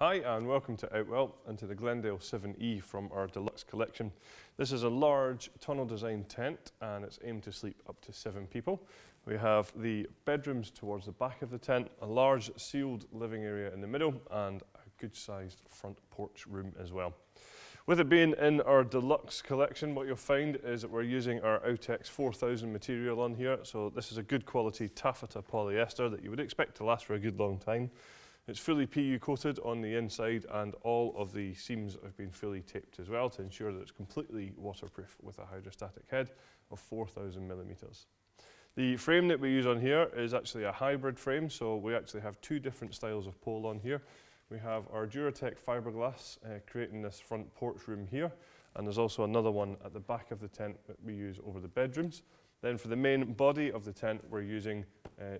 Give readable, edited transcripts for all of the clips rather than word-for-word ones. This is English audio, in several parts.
Hi and welcome to Outwell and to the Glendale 7E from our Deluxe collection. This is a large tunnel design tent and it's aimed to sleep up to 7 people. We have the bedrooms towards the back of the tent, a large sealed living area in the middle and a good sized front porch room as well. With it being in our Deluxe collection, what you'll find is that we're using our Outex 4000 material on here. So this is a good quality taffeta polyester that you would expect to last for a good long time. It's fully PU coated on the inside and all of the seams have been fully taped as well to ensure that it's completely waterproof with a hydrostatic head of 4000 millimeters. The frame that we use on here is actually a hybrid frame, so we actually have 2 different styles of pole on here. We have our Duratec fiberglass creating this front porch room here, and there's also another one at the back of the tent that we use over the bedrooms. Then for the main body of the tent, we're using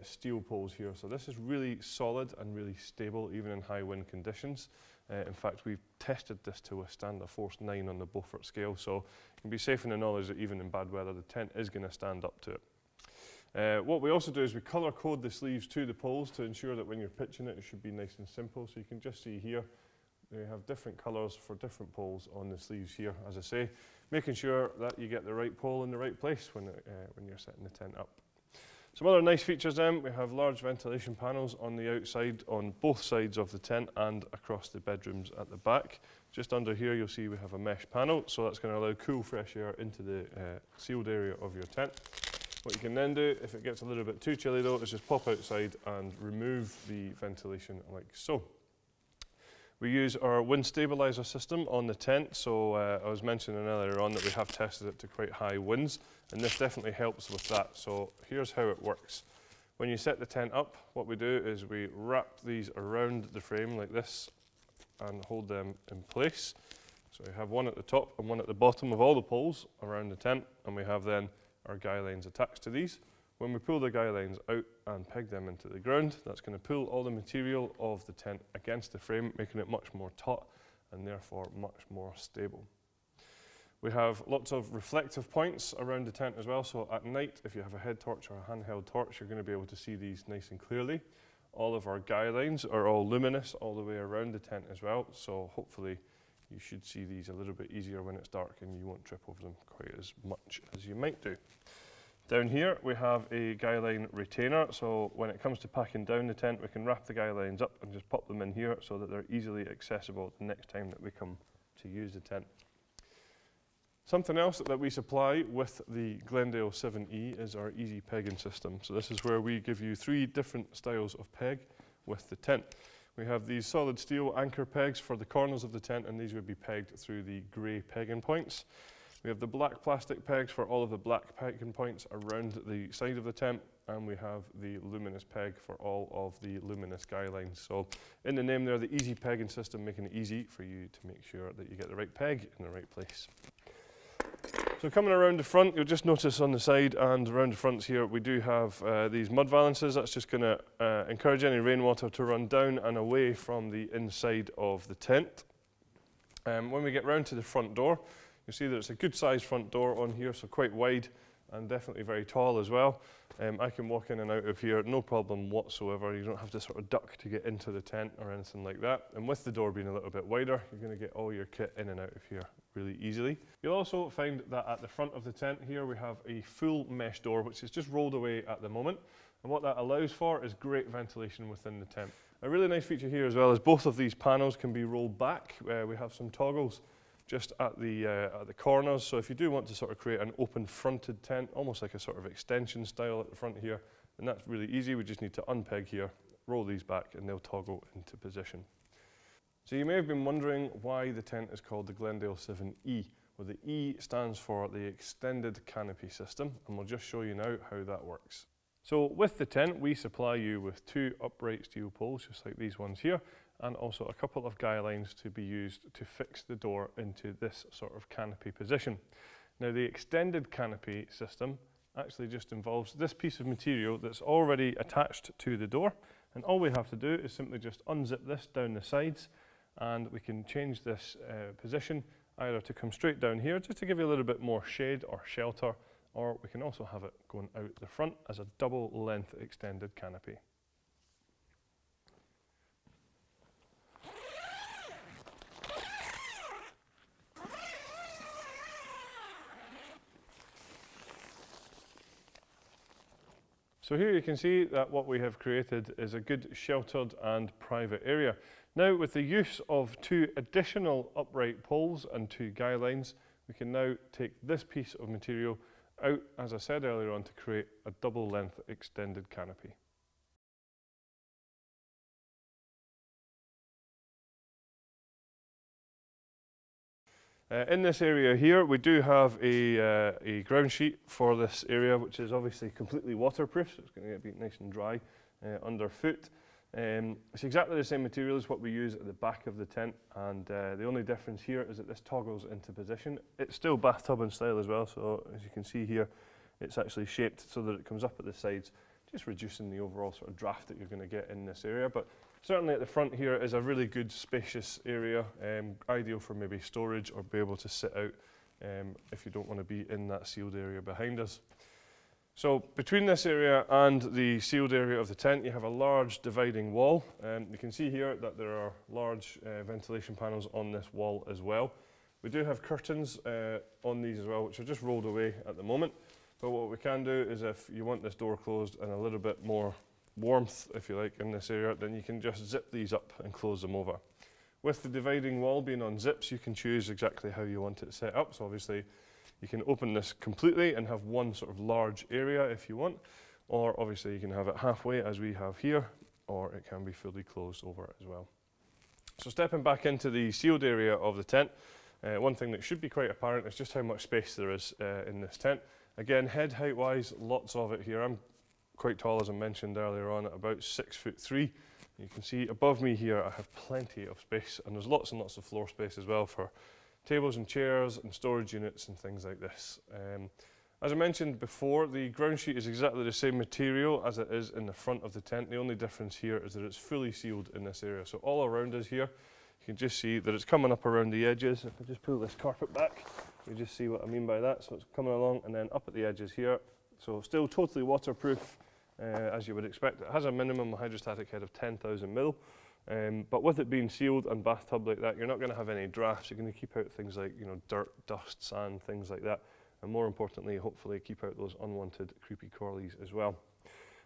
steel poles here. So this is really solid and really stable, even in high wind conditions. In fact, we've tested this to withstand a force 9 on the Beaufort scale, so you can be safe in the knowledge that even in bad weather, the tent is going to stand up to it. What we also do is we colour code the sleeves to the poles to ensure that when you're pitching it, it should be nice and simple. So you can just see here, they have different colours for different poles on the sleeves here, as I say, making sure that you get the right pole in the right place when you're setting the tent up. Some other nice features then, we have large ventilation panels on the outside on both sides of the tent and across the bedrooms at the back. Just under here you'll see we have a mesh panel, so that's going to allow cool fresh air into the sealed area of your tent. What you can then do, if it gets a little bit too chilly though, is just pop outside and remove the ventilation like so. We use our wind stabilizer system on the tent, so I was mentioning earlier on that we have tested it to quite high winds, and this definitely helps with that. So here's how it works. When you set the tent up, what we do is we wrap these around the frame like this and hold them in place. So we have one at the top and one at the bottom of all the poles around the tent, and we have then our guy lines attached to these. When we pull the guy lines out and peg them into the ground, that's going to pull all the material of the tent against the frame, making it much more taut and therefore much more stable. We have lots of reflective points around the tent as well, so at night, if you have a head torch or a handheld torch, you're going to be able to see these nice and clearly. All of our guy lines are all luminous all the way around the tent as well, so hopefully you should see these a little bit easier when it's dark and you won't trip over them quite as much as you might do. Down here we have a guy line retainer, so when it comes to packing down the tent we can wrap the guy lines up and just pop them in here so that they're easily accessible the next time that we come to use the tent. Something else that we supply with the Glendale 7E is our easy pegging system. So this is where we give you 3 different styles of peg with the tent. We have these solid steel anchor pegs for the corners of the tent, and these would be pegged through the grey pegging points. We have the black plastic pegs for all of the black pegging points around the side of the tent, and we have the luminous peg for all of the luminous guy lines. So in the name there, the easy pegging system, making it easy for you to make sure that you get the right peg in the right place. So coming around the front, you'll just notice on the side and around the fronts here, we do have these mud valances. That's just going to encourage any rainwater to run down and away from the inside of the tent. When we get round to the front door, you see that it's a good sized front door on here, so quite wide and definitely very tall as well. I can walk in and out of here, no problem whatsoever. You don't have to sort of duck to get into the tent or anything like that. And with the door being a little bit wider, you're going to get all your kit in and out of here really easily. You'll also find that at the front of the tent here we have a full mesh door which is just rolled away at the moment, and what that allows for is great ventilation within the tent. A really nice feature here as well is both of these panels can be rolled back. We have some toggles just at the corners, so if you do want to sort of create an open fronted tent, almost like a sort of extension style at the front here, then that's really easy. We just need to unpeg here, roll these back, and they'll toggle into position. So you may have been wondering why the tent is called the Glendale 7E. Well, the E stands for the extended canopy system, and we'll just show you now how that works. So with the tent, we supply you with 2 upright steel poles, just like these ones here, and also a couple of guy lines to be used to fix the door into this sort of canopy position. Now the extended canopy system actually just involves this piece of material that's already attached to the door, and all we have to do is simply just unzip this down the sides, and we can change this position either to come straight down here just to give you a little bit more shade or shelter, or we can also have it going out the front as a double length extended canopy. So here you can see that what we have created is a good sheltered and private area. Now, with the use of 2 additional upright poles and 2 guy lines, we can now take this piece of material out, as I said earlier on, to create a double length extended canopy. In this area here, we do have a ground sheet for this area, which is obviously completely waterproof, so it's going to be nice and dry underfoot. It's exactly the same material as what we use at the back of the tent, and the only difference here is that this toggles into position. It's still bathtub in style as well, so as you can see here, it's actually shaped so that it comes up at the sides, just reducing the overall sort of draft that you're going to get in this area. But certainly at the front here is a really good spacious area, ideal for maybe storage or be able to sit out if you don't want to be in that sealed area behind us. So between this area and the sealed area of the tent, you have a large dividing wall. You can see here that there are large ventilation panels on this wall as well. We do have curtains on these as well, which are just rolled away at the moment. But what we can do is, if you want this door closed and a little bit more warmth, if you like, in this area, then you can just zip these up and close them over. With the dividing wall being on zips, you can choose exactly how you want it set up. So obviously you can open this completely and have one sort of large area if you want, or obviously you can have it halfway as we have here, or it can be fully closed over as well. So stepping back into the sealed area of the tent, one thing that should be quite apparent is just how much space there is in this tent. Again, head height wise, lots of it here. I'm quite tall, as I mentioned earlier on, at about 6'3". You can see above me here I have plenty of space, and there's lots and lots of floor space as well for tables and chairs and storage units and things like this. As I mentioned before, the ground sheet is exactly the same material as it is in the front of the tent. The only difference here is that it's fully sealed in this area. So all around us here, you can just see that it's coming up around the edges. If I just pull this carpet back, you just see what I mean by that. So it's coming along and then up at the edges here. So still totally waterproof, as you would expect. It has a minimum hydrostatic head of 10,000 mil. But with it being sealed and bathtub like that, you're not going to have any drafts. You're going to keep out things like, you know, dirt, dust, sand, things like that. And more importantly, hopefully keep out those unwanted creepy crawlies as well.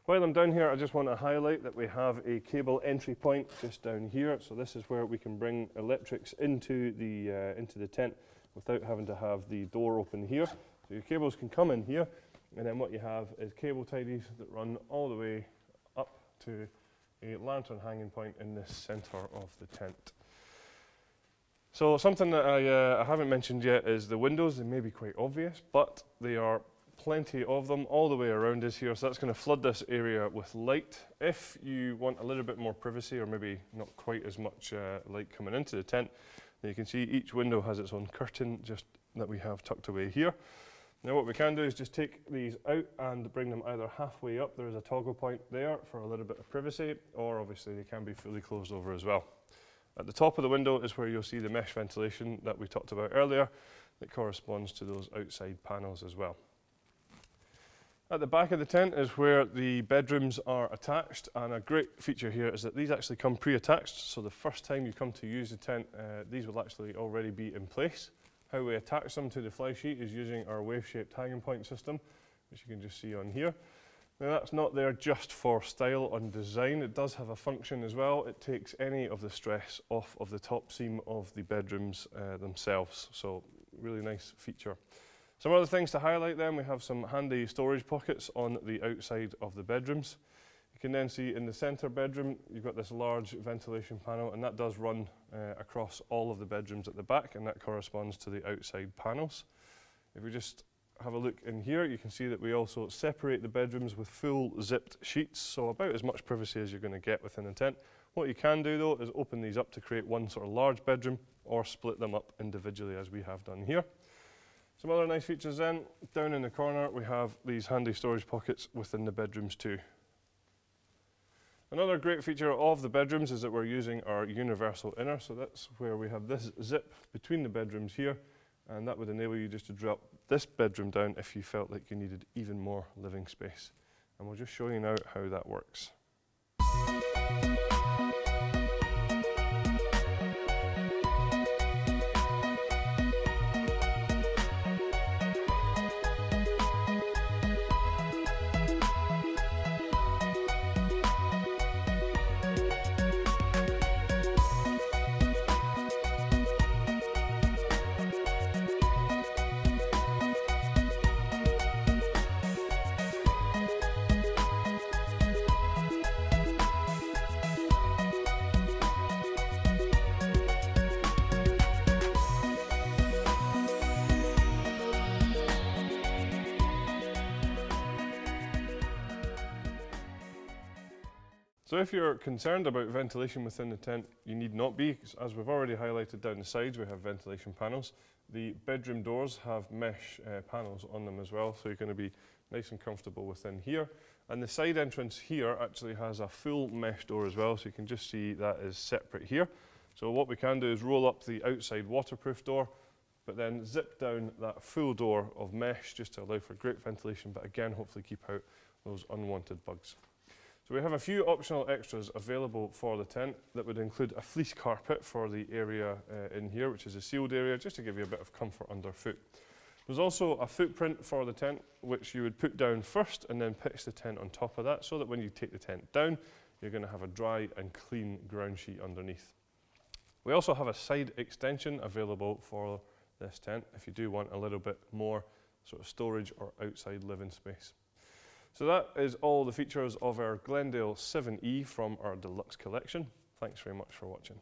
While I'm down here, I just want to highlight that we have a cable entry point just down here. So this is where we can bring electrics into the tent without having to have the door open here. So your cables can come in here, and then what you have is cable tidies that run all the way up to a lantern hanging point in the center of the tent. So something that I haven't mentioned yet is the windows. They may be quite obvious, but they are plenty of them all the way around us here, so that's going to flood this area with light. If you want a little bit more privacy, or maybe not quite as much light coming into the tent, then you can see each window has its own curtain just that we have tucked away here. Now what we can do is just take these out and bring them either halfway up. There is a toggle point there for a little bit of privacy, or obviously they can be fully closed over as well. At the top of the window is where you'll see the mesh ventilation that we talked about earlier that corresponds to those outside panels as well. At the back of the tent is where the bedrooms are attached, and a great feature here is that these actually come pre-attached, so the first time you come to use the tent, these will actually already be in place. How we attach them to the fly sheet is using our wave-shaped hanging point system, which you can just see on here. Now that's not there just for style and design, it does have a function as well. It takes any of the stress off of the top seam of the bedrooms themselves, so really nice feature. Some other things to highlight then, we have some handy storage pockets on the outside of the bedrooms. You can then see in the centre bedroom, you've got this large ventilation panel, and that does run across all of the bedrooms at the back, and that corresponds to the outside panels. If we just have a look in here, you can see that we also separate the bedrooms with full zipped sheets, so about as much privacy as you're going to get within a tent. What you can do though is open these up to create one sort of large bedroom, or split them up individually as we have done here. Some other nice features then, down in the corner we have these handy storage pockets within the bedrooms too. Another great feature of the bedrooms is that we're using our universal inner, so that's where we have this zip between the bedrooms here, and that would enable you just to drop this bedroom down if you felt like you needed even more living space. And we'll just show you now how that works. So if you're concerned about ventilation within the tent, you need not be, 'cause as we've already highlighted down the sides, we have ventilation panels. The bedroom doors have mesh panels on them as well, so you're going to be nice and comfortable within here. And the side entrance here actually has a full mesh door as well, so you can just see that is separate here. So what we can do is roll up the outside waterproof door, but then zip down that full door of mesh just to allow for great ventilation, but again, hopefully keep out those unwanted bugs. So we have a few optional extras available for the tent that would include a fleece carpet for the area in here, which is a sealed area, just to give you a bit of comfort underfoot. There's also a footprint for the tent, which you would put down first and then pitch the tent on top of that, so that when you take the tent down, you're going to have a dry and clean ground sheet underneath. We also have a side extension available for this tent if you do want a little bit more sort of storage or outside living space. So that is all the features of our Glendale 7E from our Deluxe collection. Thanks very much for watching.